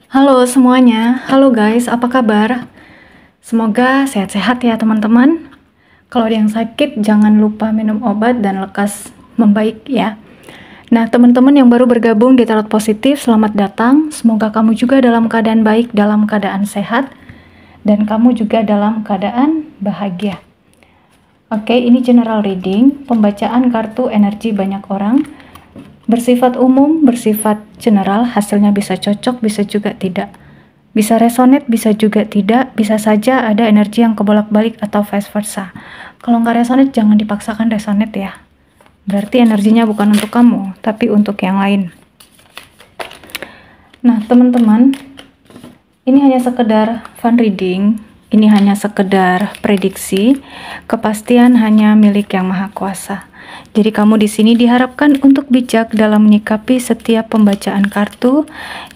Halo semuanya, halo guys, apa kabar? Semoga sehat-sehat ya teman-teman. Kalau ada yang sakit, jangan lupa minum obat dan lekas membaik ya. Nah teman-teman yang baru bergabung di Tarot Positif, selamat datang. Semoga kamu juga dalam keadaan baik, dalam keadaan sehat, dan kamu juga dalam keadaan bahagia. Oke, ini general reading, pembacaan kartu energi banyak orang. Bersifat umum, bersifat general, hasilnya bisa cocok, bisa juga tidak. Bisa resonate, bisa juga tidak, bisa saja ada energi yang kebolak-balik atau vice versa. Kalau nggak resonate, jangan dipaksakan resonate ya. Berarti energinya bukan untuk kamu, tapi untuk yang lain. Nah, teman-teman, ini hanya sekedar fun reading, ini hanya sekedar prediksi, kepastian hanya milik Yang Maha Kuasa. Jadi kamu di sini diharapkan untuk bijak dalam menyikapi setiap pembacaan kartu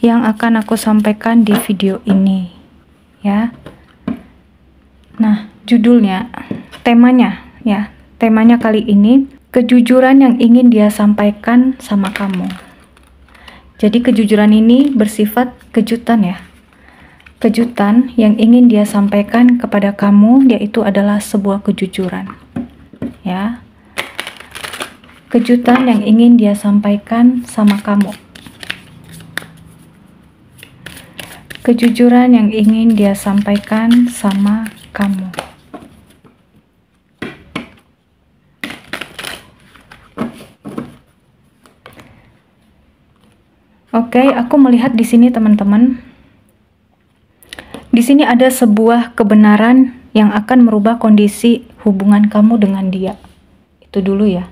yang akan aku sampaikan di video ini, ya. Nah, judulnya, temanya kali ini kejujuran yang ingin dia sampaikan sama kamu. Jadi kejujuran ini bersifat kejutan ya. Kejutan yang ingin dia sampaikan kepada kamu yaitu adalah sebuah kejujuran, ya. Kejutan yang ingin dia sampaikan sama kamu. Kejujuran yang ingin dia sampaikan sama kamu. Oke, aku melihat di sini teman-teman. Di sini ada sebuah kebenaran yang akan merubah kondisi hubungan kamu dengan dia. Itu dulu ya.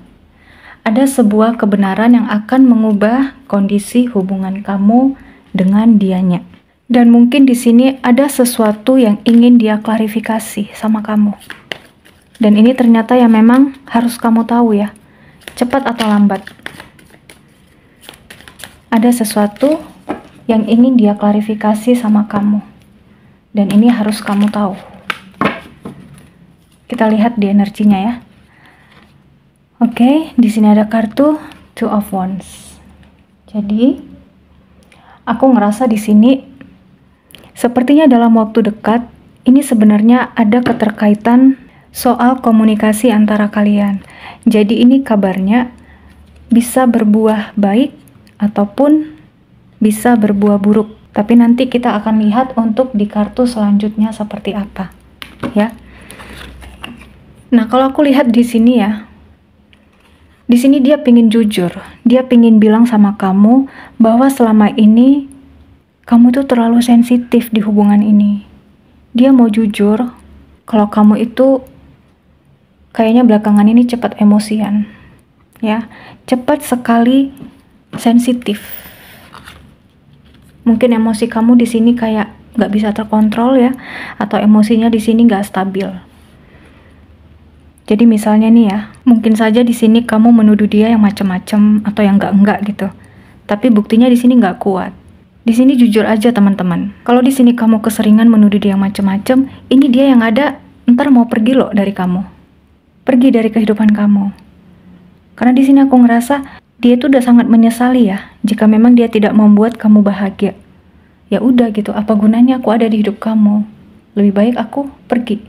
Ada sebuah kebenaran yang akan mengubah kondisi hubungan kamu dengan dianya. Dan mungkin di sini ada sesuatu yang ingin dia klarifikasi sama kamu. Dan ini ternyata ya memang harus kamu tahu ya, cepat atau lambat. Ada sesuatu yang ingin dia klarifikasi sama kamu. Dan ini harus kamu tahu. Kita lihat di energinya ya. Oke, di sini ada kartu Two of Wands. Jadi, aku ngerasa di sini sepertinya dalam waktu dekat ini sebenarnya ada keterkaitan soal komunikasi antara kalian. Jadi ini kabarnya bisa berbuah baik ataupun bisa berbuah buruk. Tapi nanti kita akan lihat untuk di kartu selanjutnya seperti apa, ya. Nah, kalau aku lihat di sini ya, di sini dia pingin jujur, dia pingin bilang sama kamu bahwa selama ini kamu tuh terlalu sensitif di hubungan ini. Dia mau jujur kalau kamu itu kayaknya belakangan ini cepat emosian, ya, cepat sekali sensitif. Mungkin emosi kamu di sini kayak nggak bisa terkontrol ya, atau emosinya di sini nggak stabil. Jadi misalnya nih ya, mungkin saja di sini kamu menuduh dia yang macam-macam atau yang enggak gitu. Tapi buktinya di sini nggak kuat. Di sini jujur aja teman-teman. Kalau di sini kamu keseringan menuduh dia yang macam-macam, ini dia yang ada ntar mau pergi loh dari kamu. Pergi dari kehidupan kamu. Karena di sini aku ngerasa dia tuh udah sangat menyesali ya jika memang dia tidak membuat kamu bahagia. Ya udah gitu, apa gunanya aku ada di hidup kamu? Lebih baik aku pergi.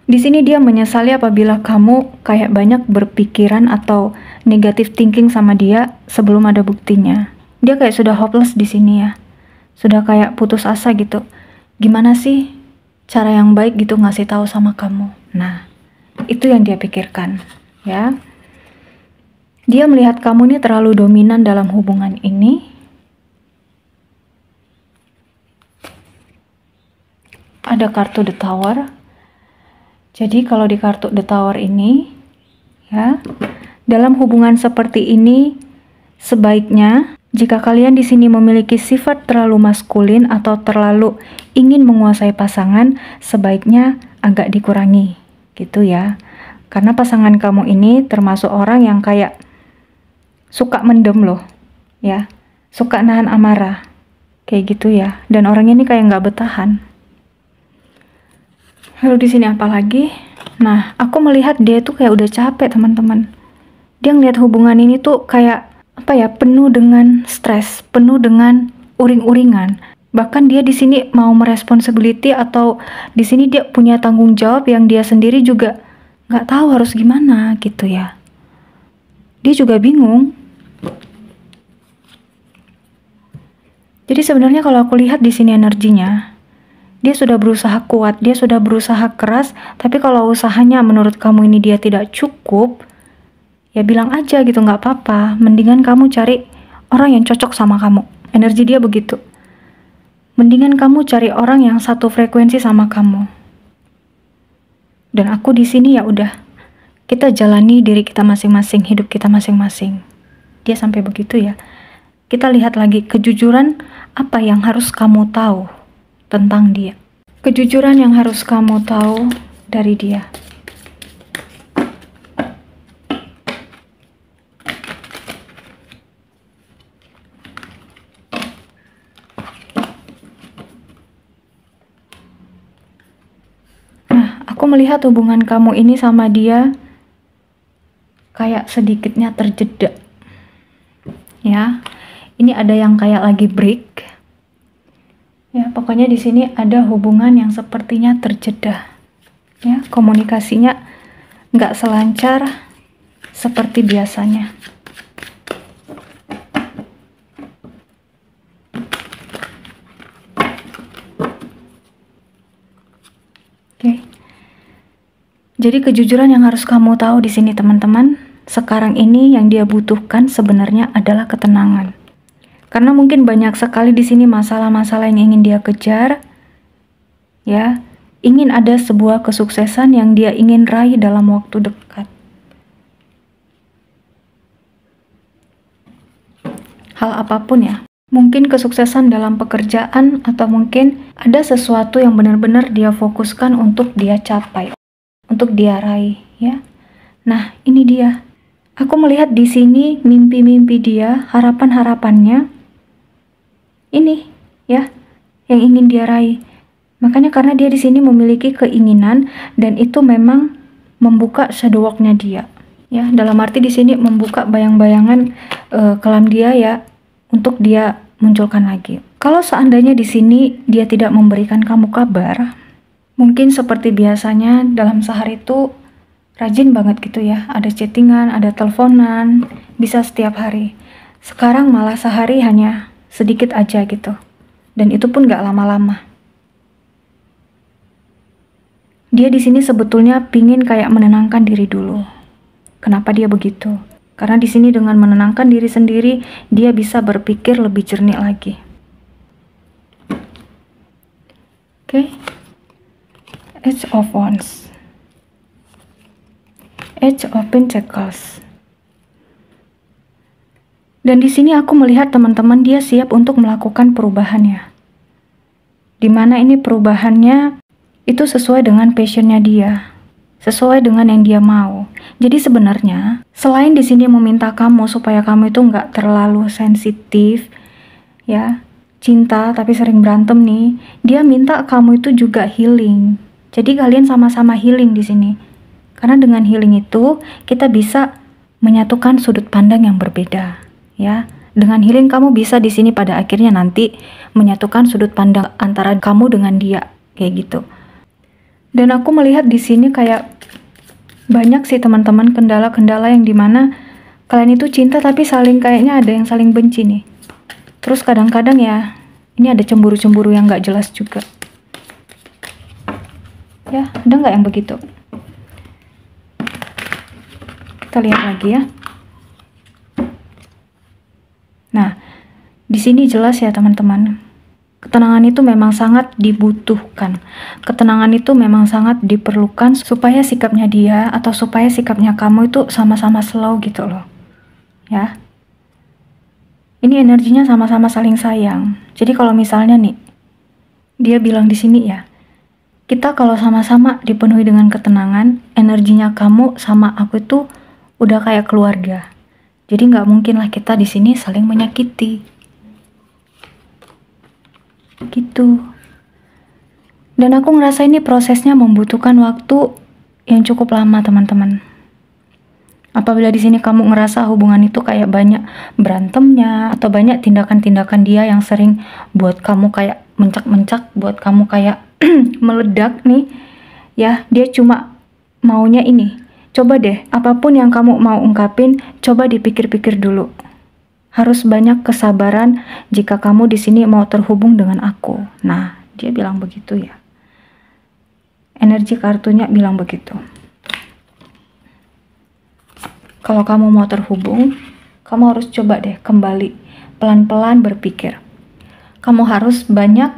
Di sini dia menyesali apabila kamu kayak banyak berpikiran atau negative thinking sama dia sebelum ada buktinya. Dia kayak sudah hopeless di sini ya. Sudah kayak putus asa gitu. Gimana sih cara yang baik gitu ngasih tahu sama kamu? Nah, itu yang dia pikirkan, ya. Dia melihat kamu nih terlalu dominan dalam hubungan ini. Ada kartu The Tower. Jadi kalau di kartu The Tower ini, ya, dalam hubungan seperti ini, sebaiknya jika kalian di sini memiliki sifat terlalu maskulin atau terlalu ingin menguasai pasangan, sebaiknya agak dikurangi, gitu ya. Karena pasangan kamu ini termasuk orang yang kayak suka mendem loh, ya, suka nahan amarah, kayak gitu ya. Dan orang ini kayak nggak bertahan. Lalu di sini apa lagi? Nah, aku melihat dia tuh kayak udah capek, teman-teman. Dia ngeliat hubungan ini tuh kayak penuh dengan stres, penuh dengan uring-uringan. Bahkan dia di sini mau meresponsibility atau di sini dia punya tanggung jawab yang dia sendiri juga nggak tahu harus gimana gitu ya. Dia juga bingung. Jadi sebenarnya kalau aku lihat di sini energinya, dia sudah berusaha kuat, dia sudah berusaha keras, tapi kalau usahanya menurut kamu ini dia tidak cukup, ya bilang aja gitu, nggak apa-apa. Mendingan kamu cari orang yang cocok sama kamu. Energi dia begitu. Mendingan kamu cari orang yang satu frekuensi sama kamu. Dan aku di sini ya udah, kita jalani diri kita masing-masing, hidup kita masing-masing. Dia sampai begitu ya. Kita lihat lagi kejujuran apa yang harus kamu tahu tentang dia. Kejujuran yang harus kamu tahu dari dia. Aku melihat hubungan kamu ini sama dia kayak sedikitnya terjeda. Ya, ini ada yang kayak lagi break. Ya, pokoknya di sini ada hubungan yang sepertinya terjeda. Ya, komunikasinya nggak selancar seperti biasanya. Oke. Jadi kejujuran yang harus kamu tahu di sini teman-teman, sekarang ini yang dia butuhkan sebenarnya adalah ketenangan. Karena mungkin banyak sekali di sini masalah-masalah yang ingin dia kejar. Ya, ingin ada sebuah kesuksesan yang dia ingin raih dalam waktu dekat. Hal apapun ya. Mungkin kesuksesan dalam pekerjaan atau mungkin ada sesuatu yang benar-benar dia fokuskan untuk dia capai. Untuk dia raih, ya. Nah, ini dia. Aku melihat di sini mimpi-mimpi dia, harapan-harapannya. Ini, ya, yang ingin dia raih. Makanya karena dia di sini memiliki keinginan dan itu memang membuka shadow work-nya dia. Ya, dalam arti di sini membuka bayang-bayangan kelam dia ya untuk dia munculkan lagi. Kalau seandainya di sini dia tidak memberikan kamu kabar, mungkin seperti biasanya dalam sehari itu rajin banget gitu ya. Ada chattingan, ada teleponan, bisa setiap hari. Sekarang malah sehari hanya sedikit aja gitu. Dan itu pun gak lama-lama. Dia di sini sebetulnya pingin kayak menenangkan diri dulu. Kenapa dia begitu? Karena di sini dengan menenangkan diri sendiri, dia bisa berpikir lebih jernih lagi. Oke. Edge of Wands, Edge of Pentacles. Dan di sini aku melihat teman-teman dia siap untuk melakukan perubahannya. Dimana ini perubahannya itu sesuai dengan passionnya dia, sesuai dengan yang dia mau. Jadi sebenarnya selain di sini meminta kamu supaya kamu itu nggak terlalu sensitif, ya, cinta tapi sering berantem nih, dia minta kamu itu juga healing. Jadi kalian sama-sama healing di sini. Karena dengan healing itu kita bisa menyatukan sudut pandang yang berbeda, ya. Dengan healing kamu bisa di sini pada akhirnya nanti menyatukan sudut pandang antara kamu dengan dia, kayak gitu. Dan aku melihat di sini kayak banyak sih teman-teman kendala-kendala yang dimana kalian itu cinta tapi saling kayaknya ada yang saling benci nih. Terus kadang-kadang ya ini ada cemburu-cemburu yang nggak jelas juga. Ya, ada nggak yang begitu? Kita lihat lagi ya. Nah, di sini jelas ya teman-teman. Ketenangan itu memang sangat dibutuhkan. Ketenangan itu memang sangat diperlukan supaya sikapnya dia atau supaya sikapnya kamu itu sama-sama slow gitu loh. Ya. Ini energinya sama-sama saling sayang. Jadi kalau misalnya nih, dia bilang di sini ya, kita kalau sama-sama dipenuhi dengan ketenangan, energinya kamu sama aku itu udah kayak keluarga. Jadi nggak mungkin lah kita di sini saling menyakiti. Gitu. Dan aku ngerasa ini prosesnya membutuhkan waktu yang cukup lama teman-teman. Apabila di sini kamu ngerasa hubungan itu kayak banyak berantemnya atau banyak tindakan-tindakan dia yang sering buat kamu kayak mencak-mencak, buat kamu kayak meledak nih, ya, dia cuma maunya ini. Coba deh, apapun yang kamu mau ungkapin, coba dipikir-pikir dulu. Harus banyak kesabaran jika kamu di sini mau terhubung dengan aku. Nah, dia bilang begitu ya. Energi kartunya bilang begitu. Kalau kamu mau terhubung, kamu harus coba deh kembali pelan-pelan berpikir. Kamu harus banyak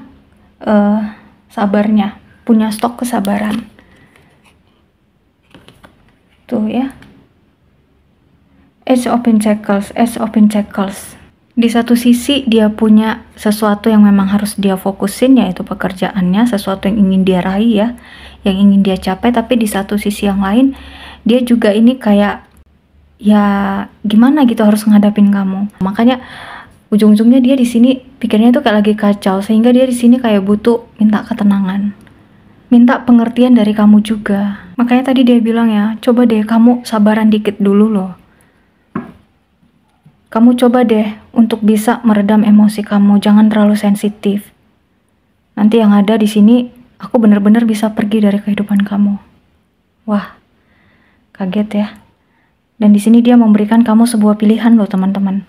sabarnya, punya stok kesabaran. Tuh ya. Ace of Pentacles. Di satu sisi dia punya sesuatu yang memang harus dia fokusin, yaitu pekerjaannya, sesuatu yang ingin dia raih ya, yang ingin dia capai. Tapi di satu sisi yang lain, dia juga ini kayak ya gimana gitu harus ngadapin kamu. Makanya ujung-ujungnya dia di sini pikirnya tuh kayak lagi kacau, sehingga dia di sini kayak butuh minta ketenangan, minta pengertian dari kamu juga. Makanya tadi dia bilang ya, coba deh kamu sabaran dikit dulu loh. Kamu coba deh untuk bisa meredam emosi kamu, jangan terlalu sensitif. Nanti yang ada di sini, aku bener-bener bisa pergi dari kehidupan kamu. Wah, kaget ya. Dan di sini dia memberikan kamu sebuah pilihan loh teman-teman.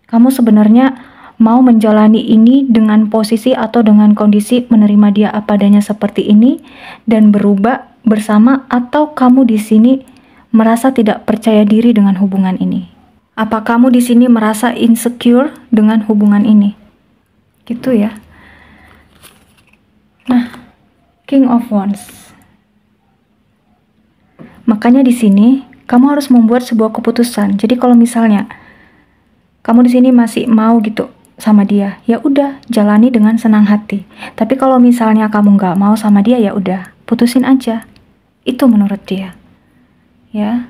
Kamu sebenarnya mau menjalani ini dengan posisi atau dengan kondisi menerima dia apa adanya seperti ini dan berubah bersama, atau kamu di sini merasa tidak percaya diri dengan hubungan ini. Apa kamu di sini merasa insecure dengan hubungan ini? Gitu ya. Nah, King of Wands. Makanya di sini kamu harus membuat sebuah keputusan. Jadi kalau misalnya kamu di sini masih mau gitu sama dia, ya udah jalani dengan senang hati. Tapi kalau misalnya kamu nggak mau sama dia, ya udah putusin aja. Itu menurut dia. Ya.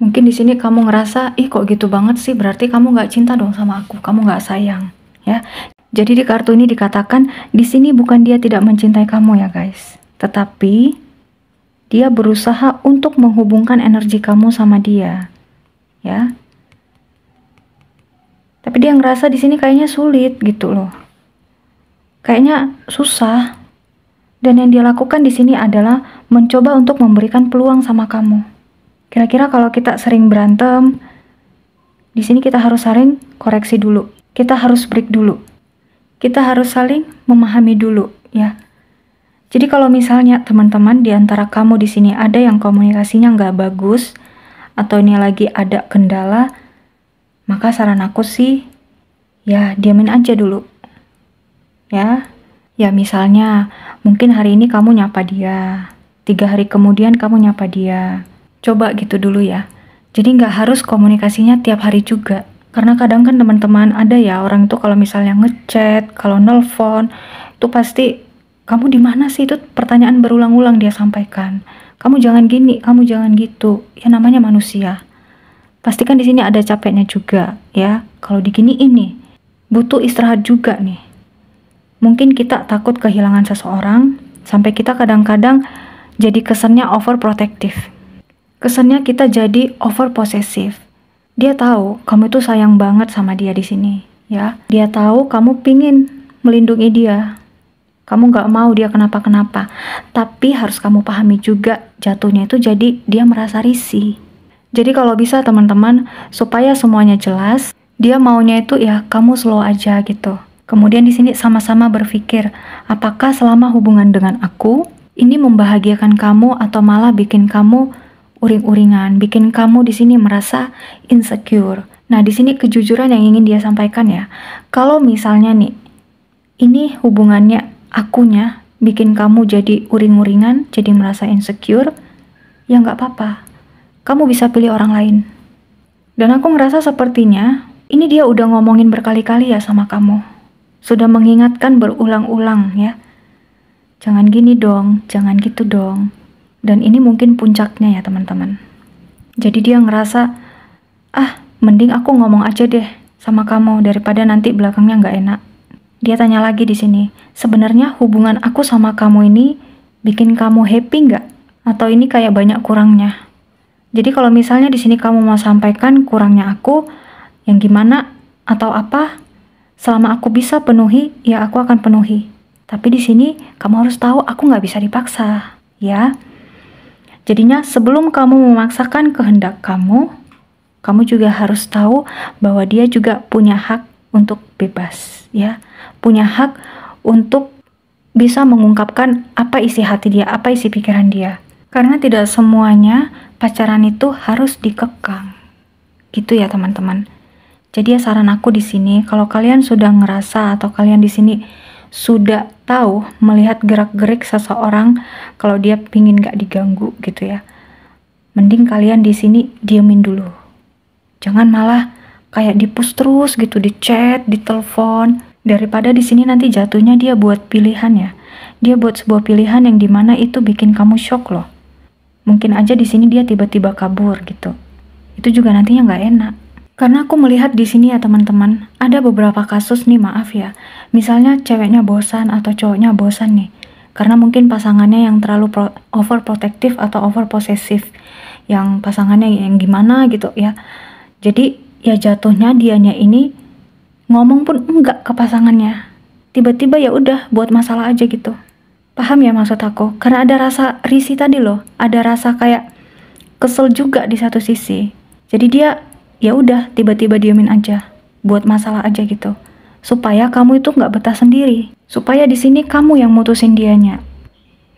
Mungkin di sini kamu ngerasa, ih kok gitu banget sih, berarti kamu nggak cinta dong sama aku, kamu nggak sayang, ya. Jadi di kartu ini dikatakan, di sini bukan dia tidak mencintai kamu ya guys, tetapi dia berusaha untuk menghubungkan energi kamu sama dia, ya. Tapi dia ngerasa di sini kayaknya sulit gitu loh, kayaknya susah. Dan yang dia lakukan di sini adalah mencoba untuk memberikan peluang sama kamu. Kira-kira kalau kita sering berantem, di sini kita harus saling koreksi dulu. Kita harus break dulu. Kita harus saling memahami dulu, ya. Jadi kalau misalnya teman-teman di antara kamu di sini ada yang komunikasinya nggak bagus, atau ini lagi ada kendala, maka saran aku sih, ya diamin aja dulu. Ya misalnya, mungkin hari ini kamu nyapa dia, 3 hari kemudian kamu nyapa dia. Coba gitu dulu ya. Jadi nggak harus komunikasinya tiap hari juga. Karena kadang kan teman-teman ada ya orang itu kalau misalnya ngechat, kalau nelpon, itu pasti kamu di mana sih, itu pertanyaan berulang-ulang dia sampaikan. Kamu jangan gini, kamu jangan gitu. Ya namanya manusia. Pastikan di sini ada capeknya juga ya. Kalau digini ini butuh istirahat juga nih. Mungkin kita takut kehilangan seseorang sampai kita kadang-kadang jadi kesannya overprotective. Kesannya kita jadi over possessive. Dia tahu kamu itu sayang banget sama dia di sini, ya. Dia tahu kamu pingin melindungi dia. Kamu nggak mau dia kenapa-kenapa. Tapi harus kamu pahami juga jatuhnya itu jadi dia merasa risih. Jadi kalau bisa teman-teman, supaya semuanya jelas, dia maunya itu ya kamu slow aja gitu. Kemudian di sini sama-sama berpikir, apakah selama hubungan dengan aku ini membahagiakan kamu atau malah bikin kamu uring-uringan, bikin kamu di sini merasa insecure. Nah, di sini kejujuran yang ingin dia sampaikan ya. Kalau misalnya nih, ini hubungannya akunya bikin kamu jadi uring-uringan, jadi merasa insecure, ya nggak apa-apa. Kamu bisa pilih orang lain. Dan aku ngerasa sepertinya, ini dia udah ngomongin berkali-kali ya sama kamu. Sudah mengingatkan berulang-ulang ya. Jangan gini dong, jangan gitu dong. Dan ini mungkin puncaknya ya teman-teman. Jadi dia ngerasa, mending aku ngomong aja deh sama kamu daripada nanti belakangnya nggak enak. Dia tanya lagi di sini, sebenarnya hubungan aku sama kamu ini bikin kamu happy nggak? Atau ini kayak banyak kurangnya? Jadi kalau misalnya di sini kamu mau sampaikan kurangnya aku, yang gimana atau apa, selama aku bisa penuhi, ya aku akan penuhi. Tapi di sini kamu harus tahu aku nggak bisa dipaksa, ya. Jadinya sebelum kamu memaksakan kehendak kamu juga harus tahu bahwa dia juga punya hak untuk bebas, ya. Punya hak untuk bisa mengungkapkan apa isi hati dia, apa isi pikiran dia. Karena tidak semuanya pacaran itu harus dikekang. Gitu ya teman-teman. Jadi ya saran aku di sini, kalau kalian sudah ngerasa atau kalian di sini sudah tahu melihat gerak-gerik seseorang kalau dia pingin gak diganggu gitu ya. Mending kalian di sini diemin dulu. Jangan malah kayak di-push terus gitu, di chat, di telepon. Daripada di sini nanti jatuhnya dia buat pilihan ya. Dia buat sebuah pilihan yang dimana itu bikin kamu shock loh. Mungkin aja di sini dia tiba-tiba kabur gitu. Itu juga nantinya nggak enak. Karena aku melihat di sini ya teman-teman, ada beberapa kasus nih, maaf ya. Misalnya ceweknya bosan atau cowoknya bosan nih. Karena mungkin pasangannya yang terlalu overprotective atau overpossessive. Yang pasangannya yang gimana gitu ya. Jadi ya jatuhnya dianya ini ngomong pun enggak ke pasangannya. Tiba-tiba ya udah buat masalah aja gitu. Paham ya maksud aku? Karena ada rasa risih tadi loh, ada rasa kayak kesel juga di satu sisi. Jadi dia ya udah tiba-tiba diemin aja, buat masalah aja gitu. Supaya kamu itu nggak betah sendiri. Supaya di sini kamu yang mutusin dianya.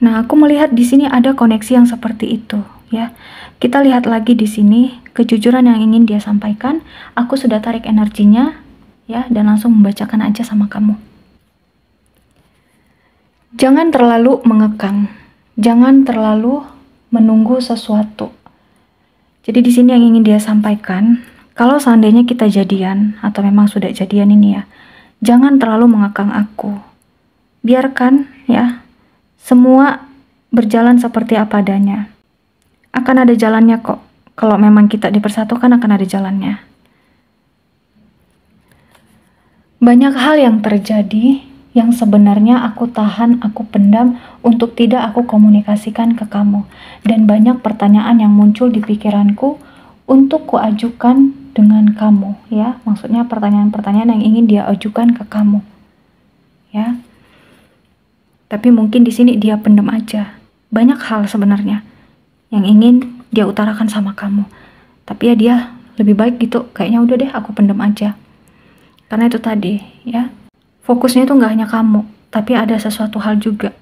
Nah, aku melihat di sini ada koneksi yang seperti itu, ya. Kita lihat lagi di sini kejujuran yang ingin dia sampaikan. Aku sudah tarik energinya, ya, dan langsung membacakan aja sama kamu. Jangan terlalu mengekang, jangan terlalu menunggu sesuatu. Jadi di sini yang ingin dia sampaikan, kalau seandainya kita jadian atau memang sudah jadian ini ya, jangan terlalu mengekang aku. Biarkan ya, semua berjalan seperti apa adanya. Akan ada jalannya kok. Kalau memang kita dipersatukan akan ada jalannya. Banyak hal yang terjadi yang sebenarnya aku tahan, aku pendam untuk tidak aku komunikasikan ke kamu. Dan banyak pertanyaan yang muncul di pikiranku untuk kuajukan dengan kamu, ya. Maksudnya pertanyaan-pertanyaan yang ingin dia ajukan ke kamu, ya. Tapi mungkin di sini dia pendam aja. Banyak hal sebenarnya yang ingin dia utarakan sama kamu. Tapi ya dia lebih baik gitu, kayaknya udah deh aku pendam aja. Karena itu tadi, ya. Fokusnya itu nggak hanya kamu, tapi ada sesuatu hal juga.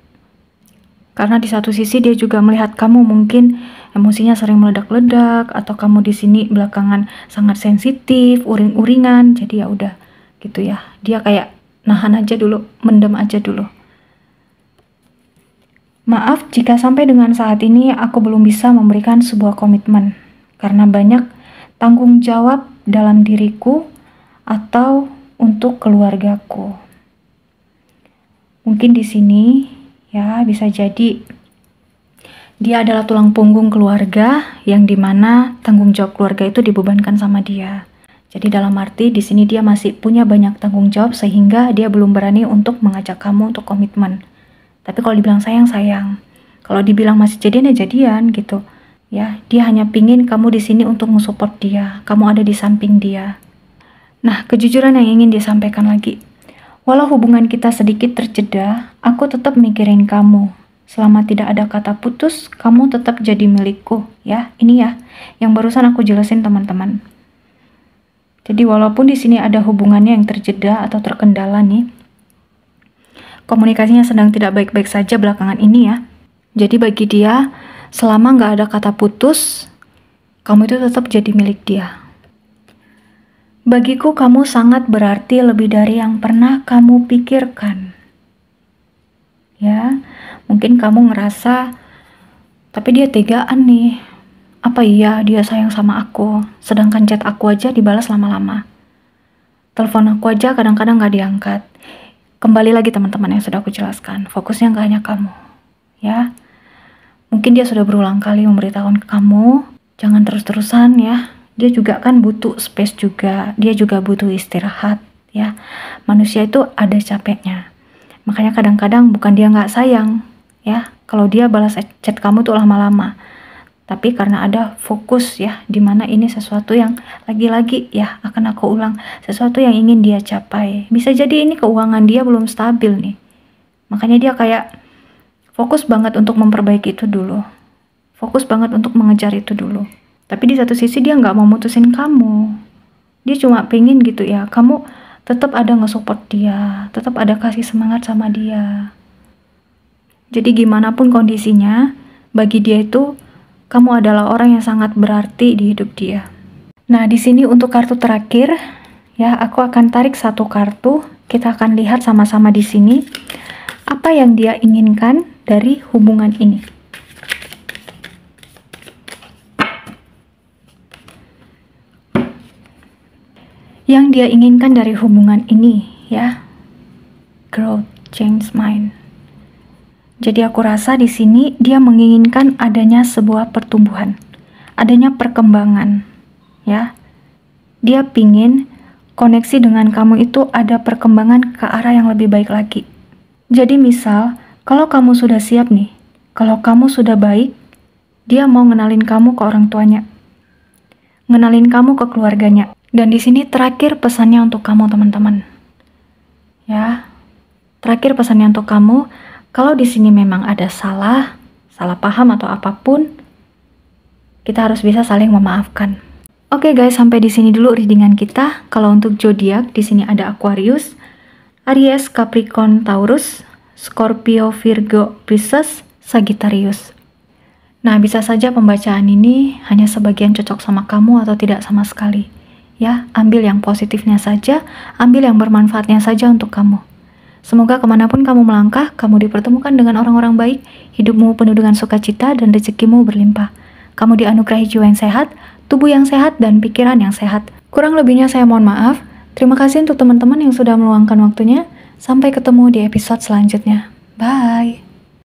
Karena di satu sisi dia juga melihat kamu mungkin emosinya sering meledak-ledak, atau kamu di sini belakangan sangat sensitif, uring-uringan, jadi ya udah gitu ya. Dia kayak nahan aja dulu, mendem aja dulu. Maaf jika sampai dengan saat ini aku belum bisa memberikan sebuah komitmen, karena banyak tanggung jawab dalam diriku atau untuk keluargaku. Mungkin di sini ya bisa jadi dia adalah tulang punggung keluarga yang dimana tanggung jawab keluarga itu dibebankan sama dia. Jadi dalam arti di sini dia masih punya banyak tanggung jawab sehingga dia belum berani untuk mengajak kamu untuk komitmen. Tapi kalau dibilang sayang, sayang. Kalau dibilang masih jadian ya jadian gitu. Ya, dia hanya pingin kamu di sini untuk mensupport dia. Kamu ada di samping dia. Nah, kejujuran yang ingin dia sampaikan lagi. Walau hubungan kita sedikit terjeda, aku tetap mikirin kamu. Selama tidak ada kata putus, kamu tetap jadi milikku. Ya, ini ya yang barusan aku jelasin teman-teman. Jadi walaupun di sini ada hubungannya yang terjeda atau terkendala nih, komunikasinya sedang tidak baik-baik saja belakangan ini ya. Jadi bagi dia, selama nggak ada kata putus, kamu itu tetap jadi milik dia. Bagiku kamu sangat berarti lebih dari yang pernah kamu pikirkan. Ya, mungkin kamu ngerasa, tapi dia tegaan nih. Apa iya dia sayang sama aku, sedangkan chat aku aja dibalas lama-lama. Telepon aku aja kadang-kadang gak diangkat. Kembali lagi teman-teman yang sudah aku jelaskan, fokusnya gak hanya kamu. Ya, mungkin dia sudah berulang kali memberitahukan ke kamu, jangan terus-terusan ya. Dia juga kan butuh space juga, dia juga butuh istirahat ya. Manusia itu ada capeknya. Makanya kadang-kadang bukan dia nggak sayang ya, kalau dia balas chat kamu tuh lama-lama. Tapi karena ada fokus ya, dimana ini sesuatu yang lagi-lagi ya, akan aku ulang, sesuatu yang ingin dia capai. Bisa jadi ini keuangan dia belum stabil nih. Makanya dia kayak fokus banget untuk memperbaiki itu dulu. Fokus banget untuk mengejar itu dulu. Tapi di satu sisi dia nggak mau mutusin kamu. Dia cuma pengen gitu ya, kamu tetap ada nge-support dia, tetap ada kasih semangat sama dia. Jadi gimana pun kondisinya, bagi dia itu kamu adalah orang yang sangat berarti di hidup dia. Nah, di sini untuk kartu terakhir, ya, aku akan tarik satu kartu. Kita akan lihat sama-sama di sini apa yang dia inginkan dari hubungan ini. Yang dia inginkan dari hubungan ini, ya, growth, change mind. Jadi aku rasa di sini dia menginginkan adanya sebuah pertumbuhan, adanya perkembangan, ya. Dia pingin koneksi dengan kamu itu ada perkembangan ke arah yang lebih baik lagi. Jadi misal, kalau kamu sudah siap nih, kalau kamu sudah baik, dia mau ngenalin kamu ke orang tuanya, ngenalin kamu ke keluarganya. Dan di sini terakhir pesannya untuk kamu teman-teman, ya. Terakhir pesannya untuk kamu. Kalau di sini memang ada salah paham atau apapun, kita harus bisa saling memaafkan. Oke guys, sampai di sini dulu readingan kita. Kalau untuk zodiak, di sini ada Aquarius, Aries, Capricorn, Taurus, Scorpio, Virgo, Pisces, Sagittarius. Nah, bisa saja pembacaan ini hanya sebagian cocok sama kamu atau tidak sama sekali. Ya, ambil yang positifnya saja, ambil yang bermanfaatnya saja untuk kamu. Semoga kemanapun kamu melangkah, kamu dipertemukan dengan orang-orang baik, hidupmu penuh dengan sukacita dan rezekimu berlimpah. Kamu dianugerahi jiwa yang sehat, tubuh yang sehat, dan pikiran yang sehat. Kurang lebihnya saya mohon maaf. Terima kasih untuk teman-teman yang sudah meluangkan waktunya. Sampai ketemu di episode selanjutnya. Bye!